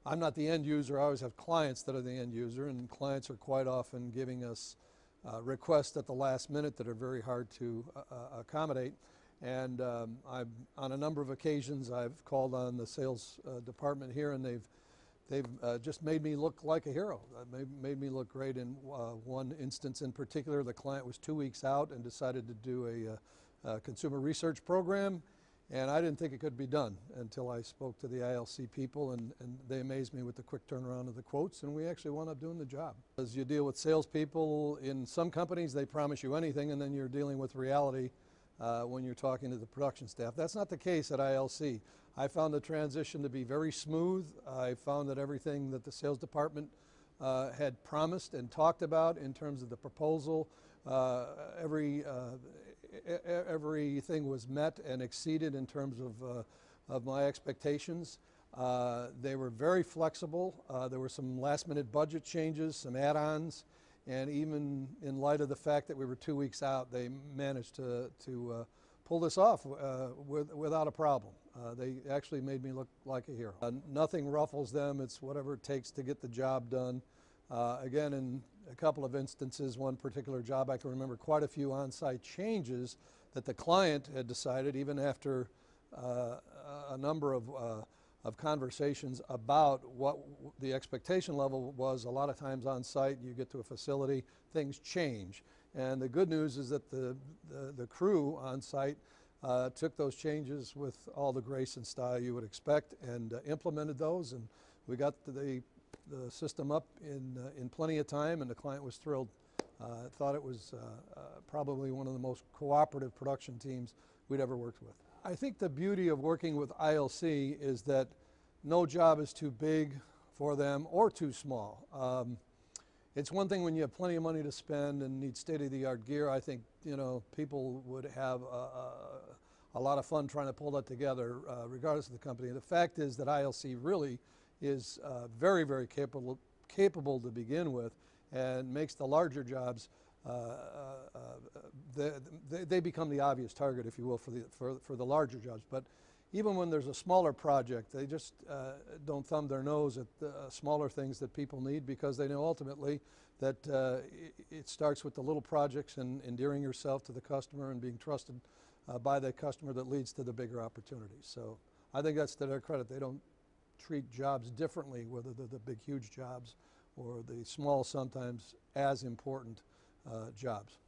I'm not the end user. I always have clients that are the end user, and clients are quite often giving us requests at the last minute that are very hard to accommodate. And on a number of occasions I've called on the sales department here, and they've just made me look like a hero. Made me look great. In one instance in particular, the client was 2 weeks out and decided to do a consumer research program, and I didn't think it could be done until I spoke to the ILC people, and they amazed me with the quick turnaround of the quotes, and we actually wound up doing the job. As you deal with salespeople, in some companies they promise you anything, and then you're dealing with reality when you're talking to the production staff. That's not the case at ILC. I found the transition to be very smooth. I found that everything that the sales department had promised and talked about in terms of the proposal, everything was met and exceeded in terms of my expectations. They were very flexible. There were some last-minute budget changes, some add-ons, and even in light of the fact that we were 2 weeks out, they managed to pull this off without a problem. They actually made me look like a hero. Nothing ruffles them. It's whatever it takes to get the job done. Again, in a couple of instances, one particular job, I can remember quite a few on-site changes that the client had decided, even after a number of conversations about what the expectation level was. A lot of times on site, you get to a facility, things change. And the good news is that the crew on site took those changes with all the grace and style you would expect, and implemented those, and we got the system up in plenty of time, and the client was thrilled. Thought it was probably one of the most cooperative production teams we'd ever worked with. I think the beauty of working with ILC is that no job is too big for them or too small. It's one thing when you have plenty of money to spend and need state-of-the-art gear. I think, you know, people would have a lot of fun trying to pull that together, regardless of the company. The fact is that ILC really is very, very capable to begin with, and makes the larger jobs, they become the obvious target, if you will, for the larger jobs. But even when there's a smaller project, they just don't thumb their nose at the smaller things that people need, because they know ultimately that it starts with the little projects and endearing yourself to the customer and being trusted by the customer that leads to the bigger opportunities. So I think that's to their credit. They don't treat jobs differently, whether they're the big, huge jobs or the small, sometimes as important jobs.